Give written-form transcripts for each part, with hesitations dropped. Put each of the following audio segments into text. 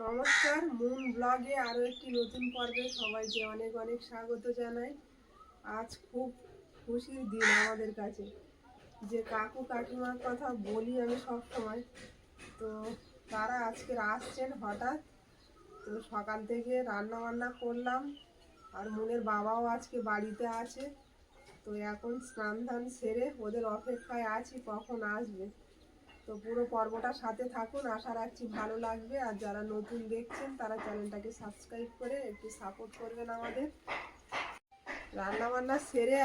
নমস্কার, মুন ব্লগে আরও একটি নতুন পর্বে সবাইকে অনেক অনেক স্বাগত জানাই। আজ খুব খুশির দিন আমাদের কাছে, যে কাকু কাকিমার কথা বলি আমি সব সময়, তো তারা আজকে আসছেন হঠাৎ। তো সকাল থেকে রান্না বান্না করলাম, আর মুনের বাবাও আজকে বাড়িতে আছে। তো এখন স্নান ধান সেরে ওদের অপেক্ষায় আছি কখন আসবে। তো পুরো পর্বটা সাথে থাকুন, আশা রাখছি ভালো লাগবে। আর যারা নতুন দেখছেন তারা চ্যানেলটাকে সাবস্ক্রাইব করে একটু সাপোর্ট করবেন আমাদের। রান্না বান্না সেরে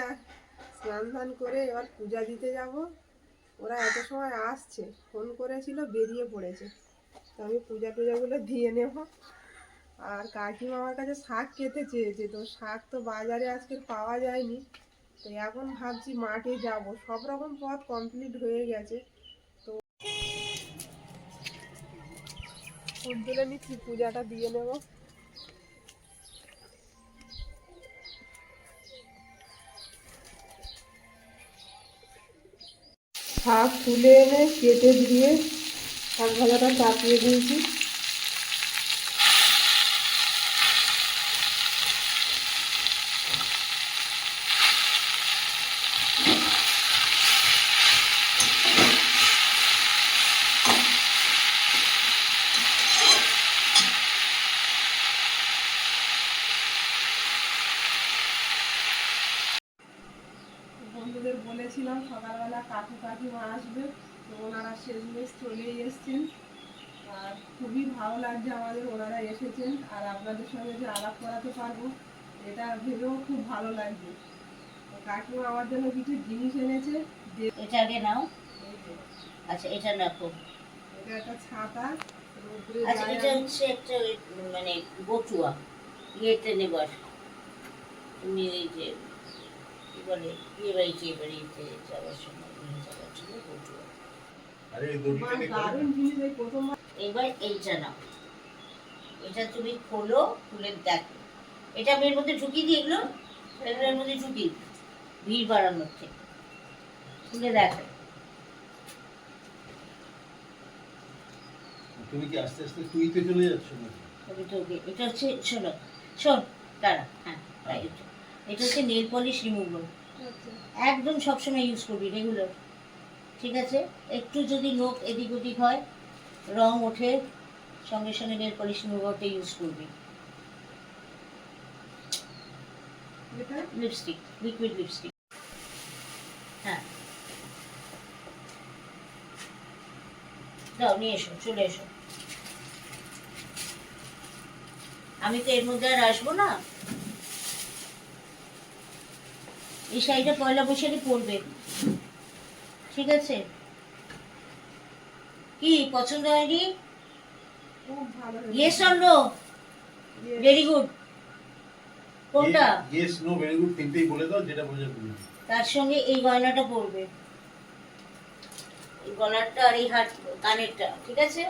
স্নান ধান করে এবার পূজা দিতে যাব। ওরা এত সময় আসছে, ফোন করেছিল, বেরিয়ে পড়েছে। তো আমি পূজাগুলো দিয়ে নেব। আর কাকিমা আমার কাছে শাক খেতে চেয়েছে, তো শাক তো বাজারে আজকে পাওয়া যায়নি। তো এখন ভাবছি মাঠে যাব, সব রকম পথ কমপ্লিট হয়ে গেছে। ফুল তুলে নিচ্ছি, পূজাটা দিয়ে নেব। শাক তুলে এনে কেটে দিয়ে শাক ভাজাটা চাপিয়ে দিয়েছি। বন্ধুদের বলেছিলাম সকালবেলা কাকু কাকিমা আসবে, তো ওনারা শেষমেশ চলেই এসছেন। আর খুবই ভালো লাগছে আমাদের ওনারা এসেছেন, আর আপনাদের সঙ্গে যে আলাপ করাতে পারবো এটা ভেবেও খুব ভালো লাগছে। তো কাকিমা আমার জন্য কিছু জিনিস এনেছে। এটা আগে নাও। আচ্ছা, এটা রাখো। এটা একটা ছাতা। আচ্ছা, এটা হচ্ছে একটা মানে বটুয়া ইয়েতে নেবার। তুমি এই যে কি বলে বিয়ে বাড়িতে যাওয়ার সময় নিয়ে যাওয়ার জন্য বটুয়া। এবার এইটা নাও। এটা তুমি খোলো, খুলে দেখো। এটা আমি এর মধ্যে ঢুকিয়ে দিই, এগুলোর মধ্যে ঢুকিয়ে ভিড় বাড়ানোর থেকে। খুলে দেখো। তুমি কি আস্তে আস্তে তুইতে চলে যাচ্ছ না? এটা হচ্ছে শোন দাঁড়া। হ্যাঁ, এটা হচ্ছে নেল পলিশ রিমুভার। একদম সবসময় ইউজ করবি রেগুলার, ঠিক আছে? একটু যদি নখ এদিক ওদিক হয়, রং ওঠে, সঙ্গে সঙ্গে নেল পলিশ রিমুভারটা ইউজ করবি। Lipstick, liquid lipstick. হ্যাঁ, দাও, নিয়ে এসো, চলে এসো। আমি তো এর মধ্যে আর আসবো না। এই শাড়িটা পয়লা বৈশাখে পরবে, ঠিক আছে? কি পছন্দ হয়নি? খুব ভালো। Yes or no? Very good. কোনটা? ইয়েস নো ভেরি গুড তিনটেই বলে দাও, যেটা বোঝা বলবে। তার সঙ্গে এই গয়নাটা পরবে, এই গলারটা আর এই হাত কানেরটা, ঠিক আছে?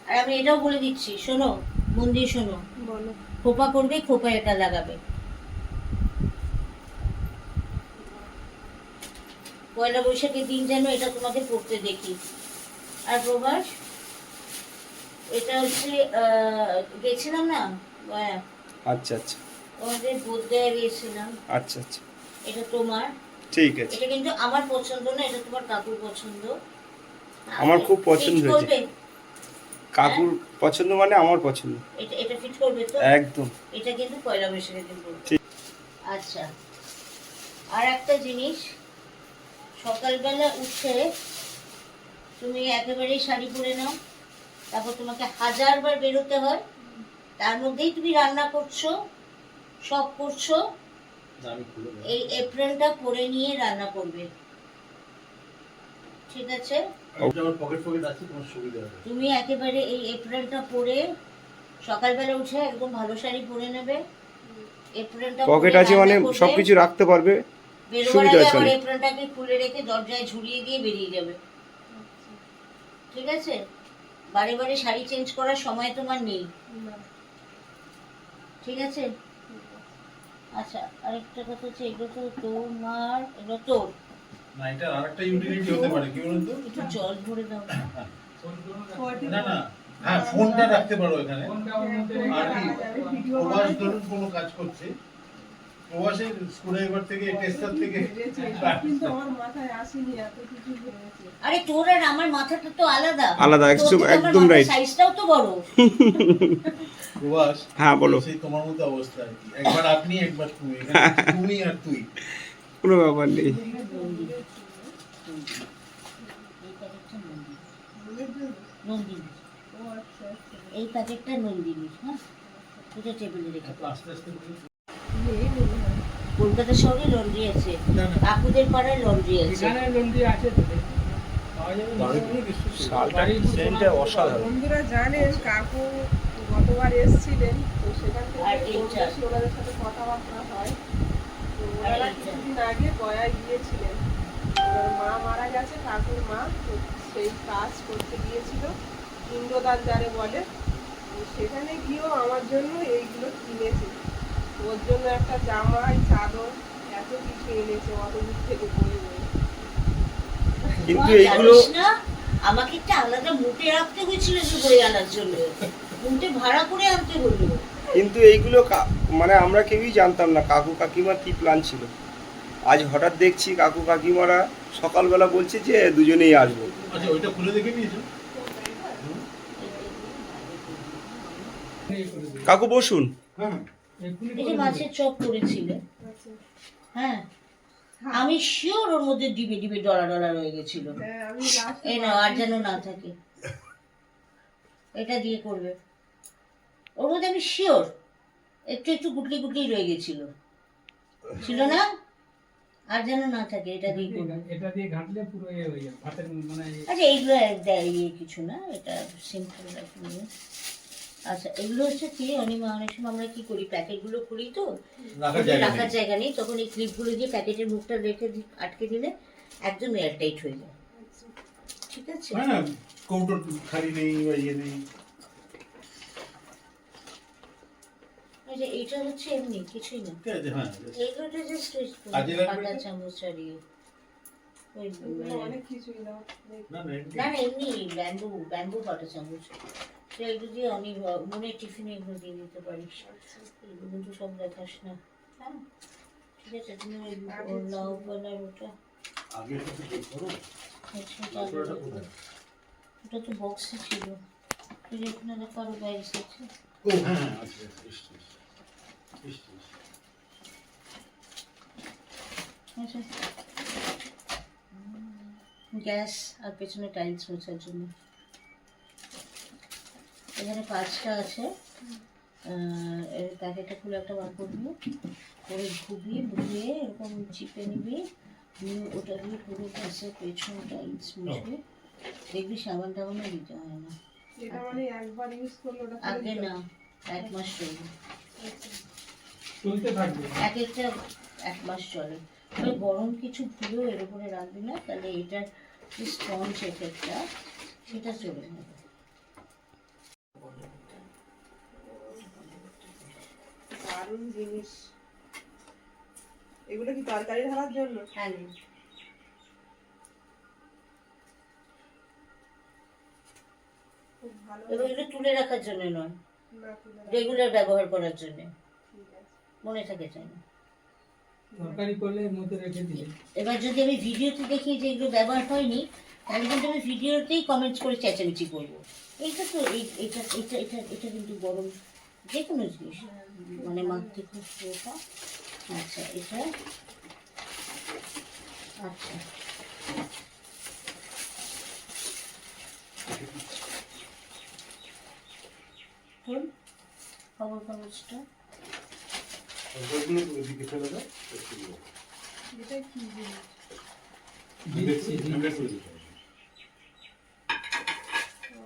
আর আমি এটাও বলে দিচ্ছি, শোনো, মন দিয়ে শোনো। বলো। খোপা করবে, খোপায় এটা লাগাবে। পয়লা বৈশাখের দিন যেন এটা তোমাকে পড়তে দেখি। আর প্রভাস, এটা হচ্ছে গেছিলাম না গয়া। আচ্ছা আচ্ছা, তোমাদের বোধগয়া গিয়েছিলাম। আচ্ছা আচ্ছা, এটা তোমার, ঠিক আছে। এটা কিন্তু আমার পছন্দ না, এটা তোমার কাকুর পছন্দ। আমার খুব পছন্দ ফিট হয়েছে। করবে? কাকুর পছন্দ মানে আমার পছন্দ। এটা ফিট করবে তো? একদম। এটা কিন্তু পয়লা বৈশাখের দিন পড়বে। ঠিক। আচ্ছা, আর একটা জিনিস, সকালবেলা উঠে তুমি একেবারেই শাড়ি পরে নাও। তারপর তোমাকে 1000 বার বেরোতে হয়, তার মধ্যেই তুমি রান্না করছো, সব করছো, এই এপ্রনটা পরে নিয়ে রান্না করবে, ঠিক আছে? আমার পকেট আছে, তোমার সুবিধা হবে। তুমি একেবারে এই এপ্রনটা পরে সকালবেলা উঠে একদম ভালো শাড়ি পরে নেবে। এপ্রনটা পকেট আছে মানে সবকিছু রাখতে পারবে, সুবিধা আছে। আর এপ্রনটাকে খুলে রেখে দরজায় ঝুলিয়ে দিয়ে বেরিয়ে যাবে, ঠিক আছে? বারে বারে শাড়ি চেঞ্জ করার সময় তোমার নেই, ঠিক আছে? আচ্ছা, আরেকটা কথা হচ্ছে, এগুলো তো তোমার, এগুলো তোর না। এটা আরেকটা ইউটিলিটি হতে পারে, কি বলুন তো? একটু জল ভরে দাও। না না, হ্যাঁ ফোনটা রাখতে পারো এখানে। আর কি ভিডিও প্রবাস ধরুন কোনো কাজ করছে, প্রবাসের স্ক্রুড্রাইভার থেকে টেস্টার থেকে কিন্তু আমার মাথায় আসেনি এত কিছু ভেবেছে। আরে তোর আর আমার মাথাটা তো আলাদা আলাদা, একদম right. সাইজটাও তো বড়। প্রবাস। হ্যাঁ, বলো। সেই তোমার মতো অবস্থা আর কি, একবার আপনি একবার তুমি, এখানে তুমি আর তুই। কোনো ব্যাপার নেই। এই প্যাকেটটা নন্দিনী, ও আচ্ছা আচ্ছা। এই প্যাকেটটা নন্দিনী। হ্যাঁ, এটা টেবিলে রেখে দাও। আস্তে আস্তে করে। এই মনে হয়। কলকাতা শহরে লন্ড্রি আছে, না, না। কাকুদের পাড়ায় লন্ড্রি আছে। সেন্টটা অসাধারণ। বন্ধুরা জানেন কাকু গতবার এসেছিলেন, তো সেখান আর থেকে এইটা। বেশি ওনাদের সাথে কথাবার্তা হয়। তো আর ওনারা এইটা। কিছুদিন আগে গয়ায় গিয়েছিলেন। এবার মা মারা গেছে, কাকুর মা, তো সেই কাজ করতে গিয়েছিল, পিণ্ডদান যারে বলে। তো সেখানে গিয়েও আমার জন্য এইগুলো কিনেছে। ওর জন্য একটা জামাই, চাদর, এত কিছু এনেছে অত দূর থেকে বয়ে বয়ে। কিন্তু মা, এইগুলো জানিস না, আমাকে একটা আলাদা মুটে রাখতে হয়েছিল যে বই আনার জন্য, মুটে ভাড়া করে আনতে হলো। কিন্তু এইগুলো মানে আমরা কেউই জানতাম না কাকু কাকিমার কি প্ল্যান ছিল। আজ হঠাৎ দেখছি কাকু কাকিমারা সকালবেলা বলছে যে দুজনেই আসবো। আচ্ছা ওইটা খুলে দেখে নিয়েছো? কাকু বসুন। হ্যাঁ। এই যে মাছের চপ করেছিল, আচ্ছা। হ্যাঁ, আমি শিওর ওর মধ্যে ডিবে ডিবে ডলা ডলা রয়ে গেছিল। হ্যাঁ, আমি last এ এই নাও, আর যেন না থাকে, এটা দিয়ে করবে। ওর মধ্যে আমি শিওর একটু একটু গুটলি গুটলি রয়ে গেছিল, ছিল না? আর যেন না থাকে, এটা দিয়ে করবে। এটা দিয়ে ঘাটলে পুরো ইয়ে হয়ে যাবে ভাতের মানে আচ্ছা এইগুলো ইয়ে কিছু না, এটা সিম্পল রাখুন। আচ্ছা এগুলো হচ্ছে কি, অনেক সময় আমরা কি করি, প্যাকেটগুলো খুলি তো রাখার জায়গা রাখার নেই। জায়গা নেই, তখন এই ক্লিপগুলো দিয়ে প্যাকেটের মুখটা রেখে আটকে দিলে একদম এয়ারটাইট হয়ে যায়। ঠিক আছে? হ্যাঁ, কৌটো খালি নেই বা ইয়ে নেই। আচ্ছা এটা হচ্ছে এমনি কিছুই না, ঠিক আছে, হ্যাঁ। এইগুলোটা জাস্ট কাজে লাগবে কাঁটা এটা? চামচ আর ইয়ে। ওই এগুলো অনেক কিছুই দাও। না না এমনি। না না এমনি ব্যাম্বু কাঁটা চামচ, তো এগুলো দিয়ে অনেক মনে টিফিনে এগুলো দিয়ে দিতে পারিস। এগুলো কিন্তু সব দেখাস না, হ্যাঁ ঠিক আছে? তুমি ওই লাউ পালার ওটা, আগে একটু চেক করো। আচ্ছা তারপরে ওটা কোথায়? ওটা তো বক্সে ছিল, তুই এখানে দেখো আরো বাইরে আছে। ও হ্যাঁ হ্যাঁ, আচ্ছা আচ্ছা, এসছে, এসছে, এসছে। আচ্ছা গ্যাস আর পেছনে টাইলস মোছার জন্য এখানে 5টা আছে। এর প্যাকেটটা খুলে একটা বার করবি, করে ঘুরিয়ে এরকম চিপে নিবি, নিয়ে ওটা দিয়ে পুরো গ্যাসের পেছনে টাইলস মুছবি। দেখবি সাবান টাবানও দিতে হয় না। এটা মানে একবার ইউজ করলে ওটা ফেলে আগে দিতে না, 1 মাস চলবে, আচ্ছা। চলতে থাকবে। এক একটা 1 মাস চলে। তবে গরম কিছু ভুলেও এর উপরে রাখবি না, তাহলে এটার যে স্পঞ্জ এফেক্টটা সেটা চলে যাবে। দারুণ জিনিস। এগুলো কি তরকারি ঢালার জন্য? হ্যাঁ খুব ভালো। এবং এটা তুলে রাখার জন্য নয়, না, তুলে রাখো। রেগুলার ব্যবহার করার জন্য, ঠিক আছে। মনে থাকে চাই না। তরকারি করলে এর মধ্যে রেখে দিলে এবার যদি আমি ভিডিওতে দেখি যে এগুলো ব্যবহার হয়নি, তাহলে কিন্তু আমি ভিডিওতেই কমেন্টস করে চেঁচামেচি করবো। এইটা তো এটা এটা এটা এটা কিন্তু গরম যে কোনো জিনিস মানে মাখতে খুব এটা। আচ্ছা এটা আচ্ছা শোন, খবর কাগজটা ওইগুলো ওইদিকে ফেলে দাও, একটু দিও। এটা কি জিনিস? দিচ্ছি ঠান্ডা করে দিতে হবে। ও,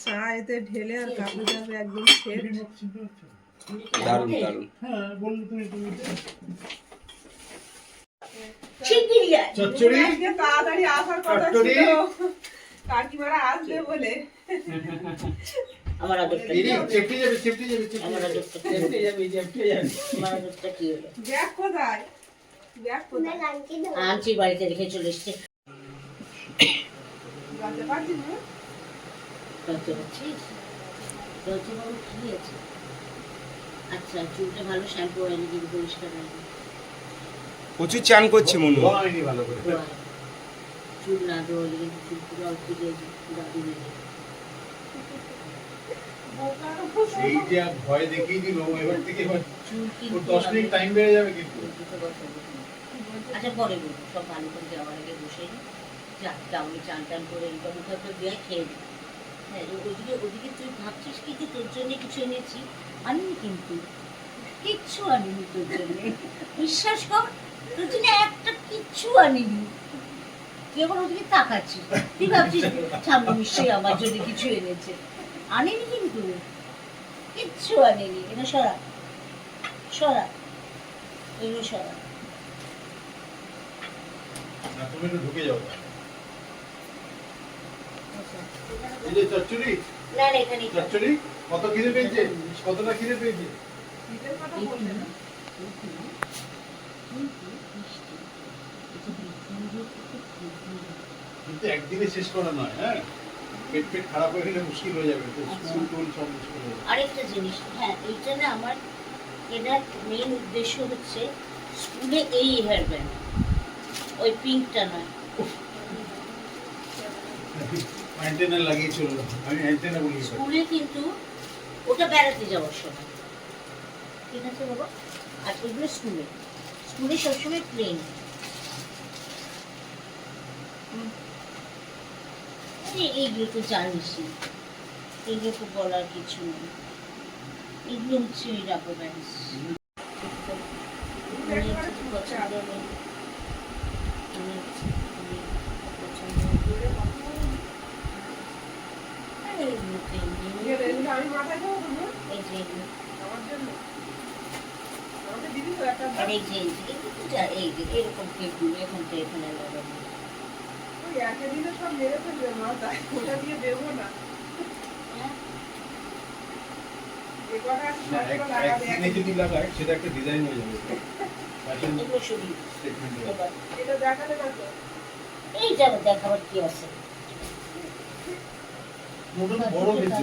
চা এতে ঢেলে আর কাপড় যাবে একদম সেট। দারুণ দারুণ। হ্যাঁ, বললে তুমি শিগগিরই আয়। চচ্চড়ি, আজকে তাড়াতাড়ি আসার কথা চচ্চড়ি। ছিল, কাকিমারা আসবে বলে। আমার আদরটা এই চেপটে যাবে চেপটে যাবে আমার আদরটা কি হলো? চেপে যাবে চেপে যাবে আমার আদরটা কি হলো? ব্যাগ কোথায়? ব্যাগ কোথায়? আনছি বাড়িতে রেখে চলে এসছে। বলতে পারছিস না? বলতে পারছিস? বলতে বাবু কি আছে? আচ্ছা, চুলটা ভালো শ্যাম্পু হয়নি কিন্তু পরিষ্কার হয়নি। প্রচুর চান করছে মনু। ধোয়ায়নি ভালো করে। চুল না ধোয়ালে কিন্তু চুল পুরো অল্প গেছে, পুরো ডুবে গেছে। এই যে ভয় দেখিয়ে দিল এবার থেকে এবার চুল ওর কিন্তু 10 মিনিট টাইম বেড়ে যাবে কিন্তু। আচ্ছা পরে বলবো, সব ভালো করে যাওয়ার আগে বসে নি আমি চান টান করে ইনকাম মুখে দিয়ে খেয়ে দিই। হ্যাঁ, ওদিকে তুই ভাবছিস কি যে তোর জন্য কিছু এনেছি, আনিনি কিন্তু কিচ্ছু আনিনি তোর জন্য, বিশ্বাস কর, তোর জন্য একটা কিচ্ছু আনিনি। তুই এখন ওদিকে তাকাচ্ছিস, তুই ভাবছিস সামনে নিশ্চয়ই আমার জন্য কিছু এনেছে, আনিনি কিন্তু কিচ্ছু আনিনি। এটা সরা সরা, এগুলো সরা। না তুমি একটু ঢুকে যাও। এই যে চচ্চড়ি না না, এখানে চচ্চড়ি কত খিদে পেয়েছে? কতটা খিদে পেয়েছে? নিজের কথা বলছে না। কিন্তু একদিনে শেষ করা নয়, হ্যাঁ পেট পেট খারাপ হয়ে গেলে মুশকিল হয়ে যাবে, তো স্কুল টুল সব মুশকিল হয়ে যাবে। আরেকটা জিনিস, হ্যাঁ এইটা না আমার কেনার মেন উদ্দেশ্য হচ্ছে স্কুলে এই হেয়ার ব্যান্ড, ওই পিঙ্কটা নয়। অ্যান্টেনা লাগিয়ে চললো, আমি অ্যান্টেনা বলি। স্কুলে কিন্তু ওটা বেড়াতে যাওয়ার সময়, ঠিক আছে বাবা? আর এগুলো স্কুলে, স্কুলে সবসময় প্লেন। এইগুলো তো জানিসই, এগুলো তো বলার কিছু নেই, এগুলো হচ্ছে ওই রাবার ব্যান্ডস। পছন্দ নেই, পছন্দ এগুলো আমি মাথায় দেবো তুমি? এই যে এগুলো, আমার জন্য? আমাকে দিবি তো একটা? আর এই যে এগুলো তো এই যে এরকম কেকগুলো এখন তো এখানে লাগাবো। ওই একে দিলে সব মেরে ফেলবে মাথায়, ওটা দিয়ে দেবো না। হ্যাঁ, যে কটা আছে না, সবগুলো এক লাগাবে দিনে একে। যদি লাগায় সেটা একটা ডিজাইন হয়ে যাবে, ফ্যাশন এগুলো সবই স্টেটমেন্ট। এবার এটা দেখালে না তো? এই যাবে দেখাবার কি আছে। নতুন বড় হয়েছে,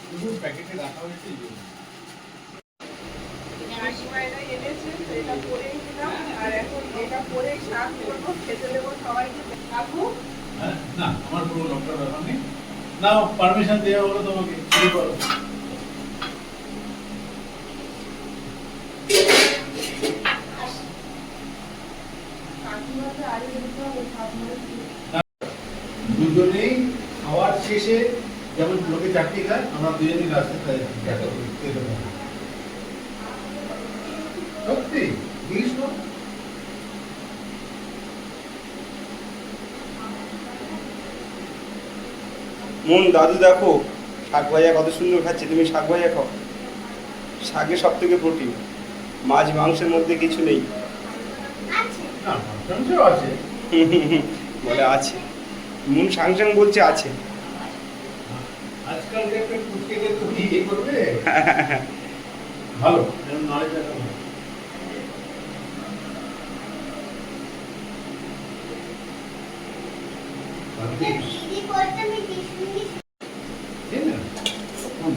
শুধু প্যাকেটে রাখা হয়েছে এই জন্য। কাকিমা এটা এনেছে, তো এটা পরেই নিলাম, আর এখন এটা পরেই শাক করবো, খেতে দেবো সবাইকে। কাকু, হ্যাঁ, না আমার পুরো লকটার ব্যাপার নেই। নাও পারমিশন দেওয়া হলো তোমাকে, শুরু করো। কাকিমাকে আগে দিতে হবে, ভাত মেরে। দুজনেই খাওয়ার শেষে যেমন লোকে চারটি খায়, আমরা দুজনেই লাস্টে খাই। সত্যি জিনিস না। মন দাদু দেখো শাক ভাজা কত সুন্দর খাচ্ছে, তুমি শাক ভাজা খাও। শাকে সব থেকে প্রোটিন, মাছ মাংসের মধ্যে কিছু নেই। না মাংসাংশও আছে। বলে আছে, মন সাংসাং বলছে আছে। আজকাল যে একটা কুচকে তো ইয়ে করবে ভালো, যেমন নলেজ আছে ভালো। ঠিক না? তখন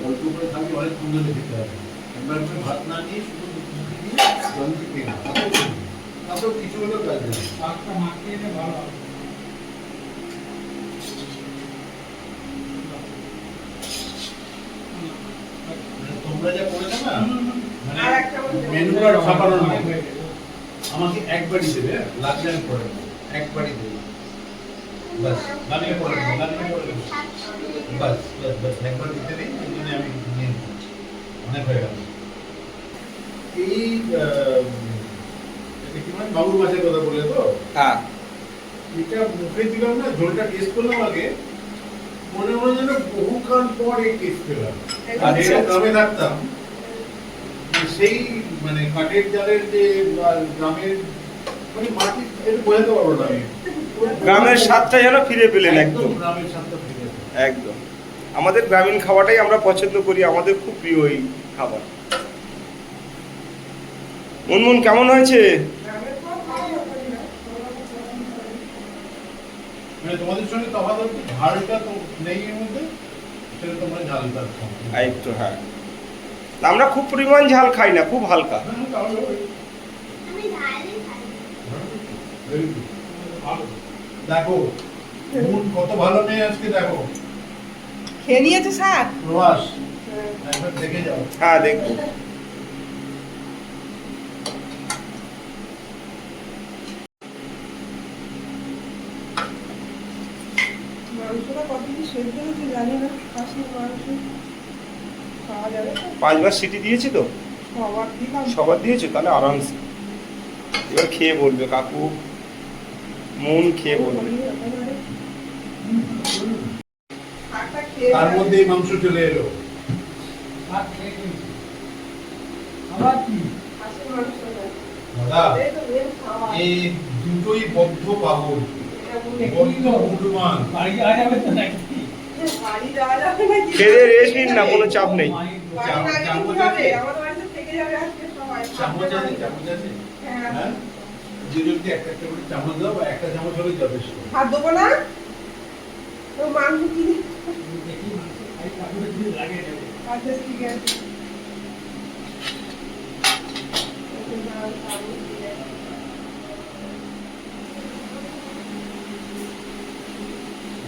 অল্প করে থাকলে অনেক সুন্দর খেতে হবে। একবার করে ভাত না নিয়ে শুধু মুখে দিয়ে জল দিয়ে খেয়ে নাও, তাতেও কিছু হলেও কাজ নেই। শাকটা মাখিয়ে নিয়ে ভালো হবে। মানে তোমরা যা করেছো না, মানে আর একটা বলতে হবে। মেনু কার্ড ছাপানোর নেই। আমাকে একবারই দেবে, লাগলে আমি করে দেবো, একবারই দেবে। বাস লাগলে করে দেবো, লাগলে করে দেবো। বাস বাস বাস একবার দিতে নেই, এই জন্য আমি নিয়ে নিচ্ছি। অনেক হয়ে গেল। এই এটা কি মানে বাবুর মাছের কথা বলে তো? হ্যাঁ, এটা মুখে দিলাম না, ঝোলটা টেস্ট করলাম আগে, মনে হলো যেন বহুক্ষণ পর এই টেস্ট পেলাম। আচ্ছা, যেটা আচ্ছা। গ্রামে থাকতাম, সেই মানে কাঠের জালের যে গ্রামের মানে মাটি, এটা বোঝাতে পারবো না আমি। গ্রামের স্বাদটা যেন ফিরে পেলেন একদম একদম। গ্রামের স্বাদটা ফিরে এলো। একদম আমাদের গ্রামীণ খাবারটাই আমরা পছন্দ করি, আমাদের খুব প্রিয় এই খাবার। মুনমুন কেমন হয়েছে? মানে তোমাদের সঙ্গে তফাৎ হচ্ছে ঝালটা তো নেই এর মধ্যে, সেটা তোমরা ঝালটা খাও। এই তো হ্যাঁ, আমরা খুব পরিমাণ ঝাল খাই না, খুব হালকা। Very good. ভালো। দেখো মুন কত ভালো মেয়ে আজকে, দেখো খেয়ে নিয়েছে শাক? প্রবাস একবার দেখে যাও। হ্যাঁ দেখবো। মাংসটা কত কি সেদ্ধ হয়েছে জানি না, খাসির মাংস খাওয়া যাবে তো? 5 বার সিটি দিয়েছি তো, সবার দিলাম। সবার দিয়েছো, তাহলে আরামসে এবার খেয়ে বলবে কাকু, মন খেয়ে বলবে। শাকটা খেয়ে তার মধ্যে এই মাংস চলে এলো। ভাত খেয়ে নিয়েছি। আবার কি? খাসির মাংস নয়। দাদা এই তো মেন খাওয়া। এই দুটোই বদ্ধ পাগল, এটা বলে বদ্ধ মুসলমান। বাড়ি যাওয়া যাবে তো নাকি? বাড়ি যাওয়া যাবে নাকি? খেয়ে রেস্ট নিন না, কোনো চাপ নেই। বাড়ি না গেলে কি হবে? আমাদের বাড়িতে থেকে যাবে আজকে সবাই। চামচ আছে, চামচ আছে। হ্যাঁ। হ্যাঁ দুজনকে একটা একটা করে চামচ দাও, বা একটা চামচ হলে যথেষ্ট। হাত দেবো না? তো মাংস কি? দেখি মাংস খাই, তারপরে যদি লাগে যাবে। আচ্ছা ঠিক আছে।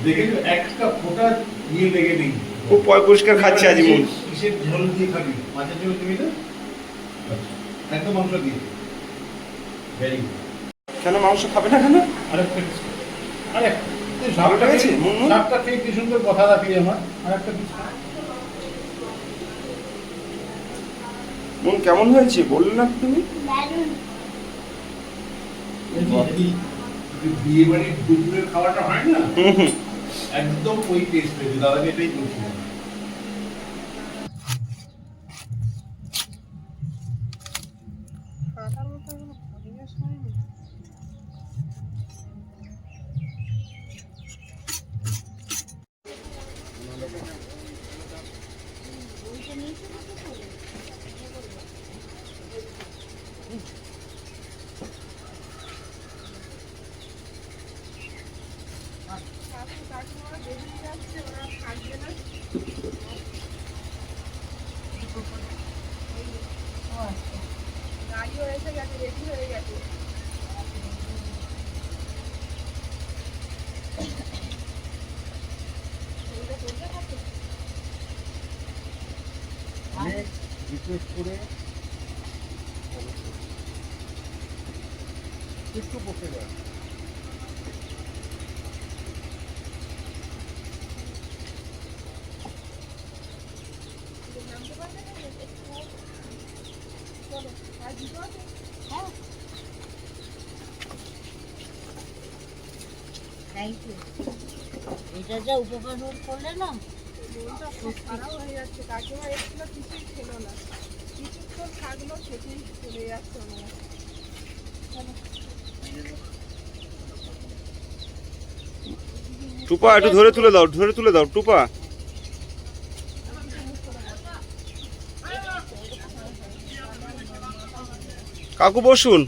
দেখেছো একটা ফোঁটা ইয়ে লেগে নেই। খুব পরিষ্কার খাচ্ছে আজ মন। কিসের ঝোল দিয়ে খাবি? মাছের ঝোল দিবি না? একদম মাংস দিয়ে। Very good. কেন মাংস খাবে না কেন? আরেকটা আরে ভালো লেগেছে মুনমুন? সাপটা খেয়ে কি সুন্দর কথা রাখলি আমার। আরেকটা পিস মন কেমন হয়েছে বললে না তুমি? বিয়ে বাড়ির দুপুরের খাওয়াটা হয় না, হুম হুম। একদম ওই টেস্ট পেয়েছে। দাদাকে এটাই বলছি। কাঁটার মতো এগুলো পরিবেশ হয়নি। কাকু কাকিমারা বেরিয়ে যাচ্ছে, ওরা থাকবে না। গাড়িও এসে গেছে, রেডি হয়ে গেছে। এইটা করবে কাকু? রিকোয়েস্ট করে একটু বসে যায়। নামতে পারবে না? চলো, আর দিতে হবে? Thank you. এটা যা উপকার করলে না, মনটা খুব খারাপ হয়ে যাচ্ছে। কাকিমা এসেছিল, কিছুই ছিল না, কিছুক্ষণ থাকলো, সেটি চলে যাচ্ছে ওনারা। টুপা একটু ধরে তুলে দাও, ধরে তুলে দাও টুপা। কাকু বসুন।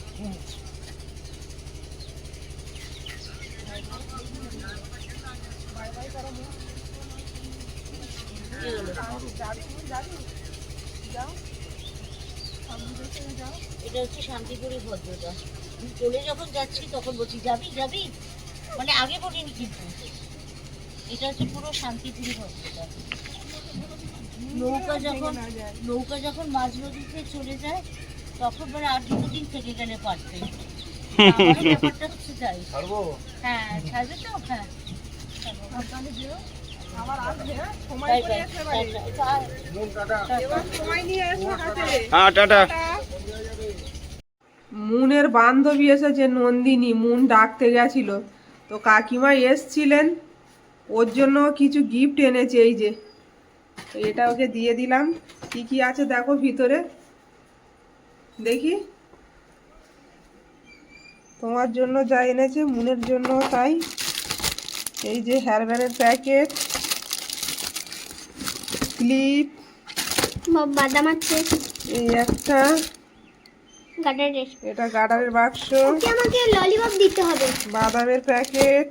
এটা হচ্ছে শান্তিপুরি ভদ্রতা। আমি চলে যখন যাচ্ছি তখন বলছি যাবি যাবি, মানে আগে বলিনি কিন্তু। এটা হচ্ছে পুরো শান্তিপুরি ভদ্রতা। নৌকা যখন মাঝ নদীতে চলে যায় তখন মানে আর দুদিন থেকে গেলে পারতে। আমারও ব্যাপারটা হচ্ছে তাই। হ্যাঁ ছাড়বে তো, হ্যাঁ আপনাদের যেও আবার আসবে, হ্যাঁ? সময় বাই করে বাই। এসে বাড়ি। এবার সময় নিয়ে এসো হাতে। হ্যাঁ টাটা। মুনের বান্ধবী এসেছে, নন্দিনী। মুন ডাকতে গেছিল, তো কাকিমা এসছিলেন, ওর জন্য কিছু গিফট এনেছে। এই যে তো এটা ওকে দিয়ে দিলাম। কি কি আছে দেখো ভিতরে, দেখি। তোমার জন্য যা এনেছে, মুনের জন্য তাই। এই যে হেয়ার ব্যান্ডের প্যাকেট, ক্লিপ, বাদাম আছে, এই একটা, গাডারের। এটা গাডারের বাক্স, ওকে আমাকে ললিপপ দিতে হবে। বাদামের প্যাকেট,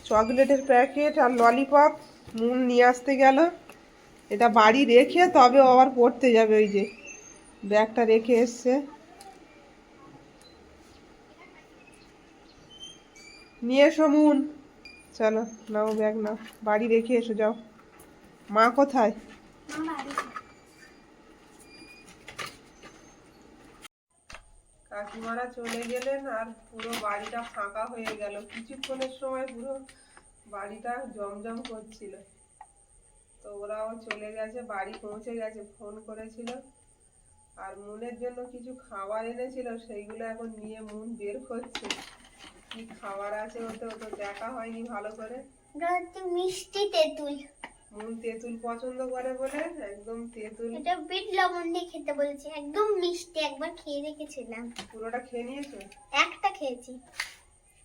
চকলেটের প্যাকেট আর ললিপপ। মুন নিয়ে আসতে গেল, এটা বাড়ি রেখে তবে ও আবার পড়তে যাবে। ওই যে ব্যাগটা রেখে এসছে, নিয়ে এসো মুন। চলো নাও ব্যাগ নাও, বাড়ি রেখে এসো, যাও। মা কোথায়? কাকিমারা চলে গেলেন আর পুরো বাড়িটা ফাঁকা হয়ে গেল। কিছুক্ষণের সময় পুরো বাড়িটা জমজম করছিল। তো ওরাও চলে গেছে, বাড়ি পৌঁছে গেছে, ফোন করেছিল। আর মুনের জন্য কিছু খাবার এনেছিল, সেইগুলো এখন নিয়ে মুন বের করছে। কি খাবার আছে ওতে, ও তো দেখা হয়নি ভালো করে। এটা হচ্ছে মিষ্টি তেঁতুল। মুন তেঁতুল পছন্দ করে বলে একদম তেঁতুল এটা বিট লবণ দিয়ে খেতে বলেছি, একদম মিষ্টি। একবার খেয়ে রেখেছিলাম, পুরোটা খেয়ে নিয়েছো? একটা খেয়েছি।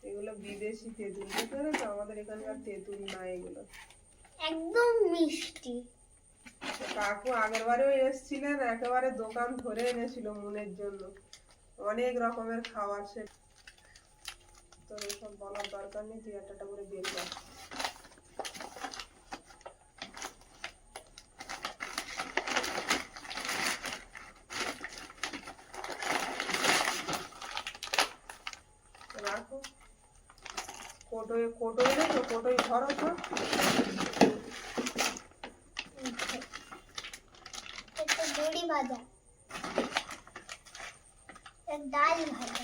এগুলো বিদেশি তেঁতুল, বুঝতে পেরেছো? আমাদের এখানকার তেঁতুল না এগুলো। একদম মিষ্টি। তো কাকু আগের বারেও এসেছিলেন, একেবারে দোকান ধরে এনেছিল মুনের জন্য অনেক রকমের খাবার। সে তো সব বলার দরকার নেই, তুই একটা করে বের কর। রাখো, কোটোই রেখো, কোটোই ধরো তো। এটা বড়ি ভাজা, এটা ডাল ভাজা,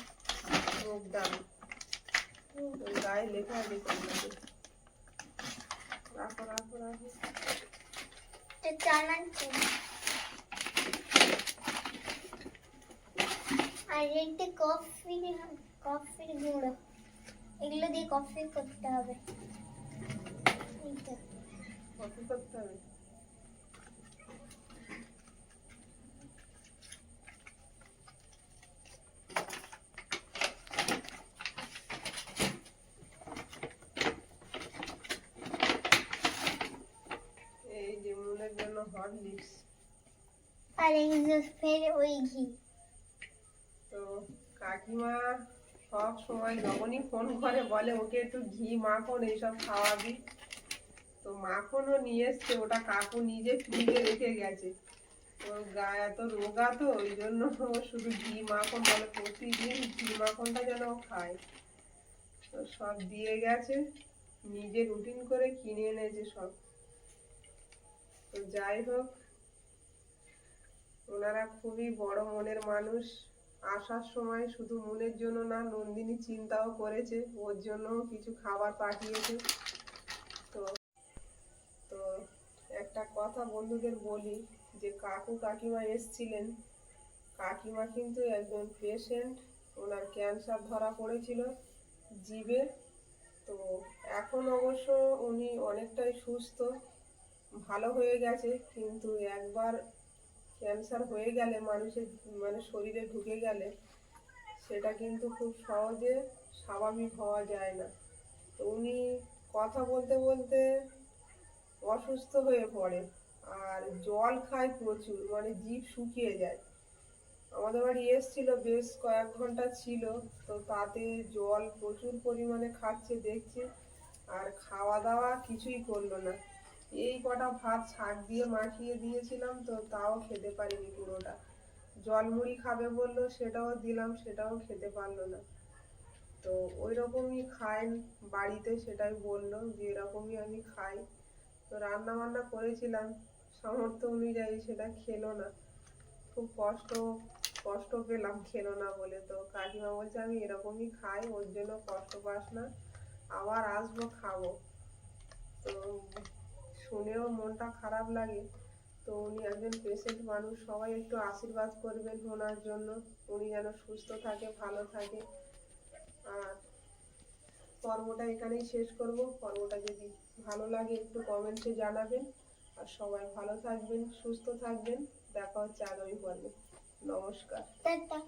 মুগ ডাল, ওই গায়ে লেখা আছে কোনটাতে। রাখো রাখো রাখো। এটা চানাচুর, আর এটা কফির গুঁড়ো। এগুলো দিয়ে কফি করতে হবে। এইটা কফি করতে হবে। এই যে মুনের জন্য হরলিক্স। আর এই যে ফের ওই ঘি। তো কাকিমা সব সময় যখনই ফোন করে বলে ওকে একটু ঘি মাখন এইসব খাওয়াবি। তো মাখনও নিয়ে এসছে, ওটা কাকু নিজে ফ্রিজে রেখে গেছে। ওর গায়ে এত রোগা, তো ওই জন্য ও শুধু ঘি মাখন বলে, প্রতিদিন ঘি মাখনটা যেন ও খায়। তো সব দিয়ে গেছে, নিজে রুটিন করে কিনে এনেছে সব। তো যাই হোক, ওনারা খুবই বড় মনের মানুষ। আসার সময় শুধু মুনের জন্য না, নন্দিনী চিন্তাও করেছে, ওর জন্য কিছু খাবার পাঠিয়েছে। তো তো একটা কথা বন্ধুদের বলি, যে কাকু কাকিমা এসছিলেন। কাকিমা কিন্তু একজন পেশেন্ট, ওনার ক্যান্সার ধরা পড়েছিল জিভে। তো এখন অবশ্য উনি অনেকটাই সুস্থ, ভালো হয়ে গেছে। কিন্তু একবার ক্যান্সার হয়ে গেলে, মানুষের মানে শরীরে ঢুকে গেলে, সেটা কিন্তু খুব সহজে স্বাভাবিক হওয়া যায় না। তো উনি কথা বলতে বলতে অসুস্থ হয়ে পড়ে, আর জল খায় প্রচুর, মানে জিভ শুকিয়ে যায়। আমাদের বাড়ি এসেছিল, বেশ কয়েক ঘন্টা ছিল। তো তাতে জল প্রচুর পরিমাণে খাচ্ছে দেখছি, আর খাওয়া দাওয়া কিছুই করলো না। এই কটা ভাত শাক দিয়ে মাখিয়ে দিয়েছিলাম, তো তাও খেতে পারিনি পুরোটা। জল মুড়ি খাবে বললো, সেটাও দিলাম, সেটাও খেতে পারলো না। তো ওই রকমই খায় বাড়িতে, সেটাই বললো যে এরকমই আমি খাই। তো রান্না বান্না করেছিলাম সামর্থ্য অনুযায়ী, সেটা খেলো না। খুব কষ্ট পেলাম খেলো না বলে। তো কাকিমা বলছে আমি এরকমই খাই, ওর জন্য কষ্ট পাস না, আবার আসবো খাবো। তো শুনেও মনটা খারাপ লাগে। তো উনি একজন পেশেন্ট মানুষ, সবাই একটু আশীর্বাদ করবেন ওনার জন্য, উনি যেন সুস্থ থাকে, ভালো থাকে। আর পর্বটা এখানেই শেষ করব। পর্বটা যদি ভালো লাগে একটু কমেন্টে জানাবেন। আর সবাই ভালো থাকবেন, সুস্থ থাকবেন। দেখা হচ্ছে আগামী পর্বে। নমস্কার। টাটা।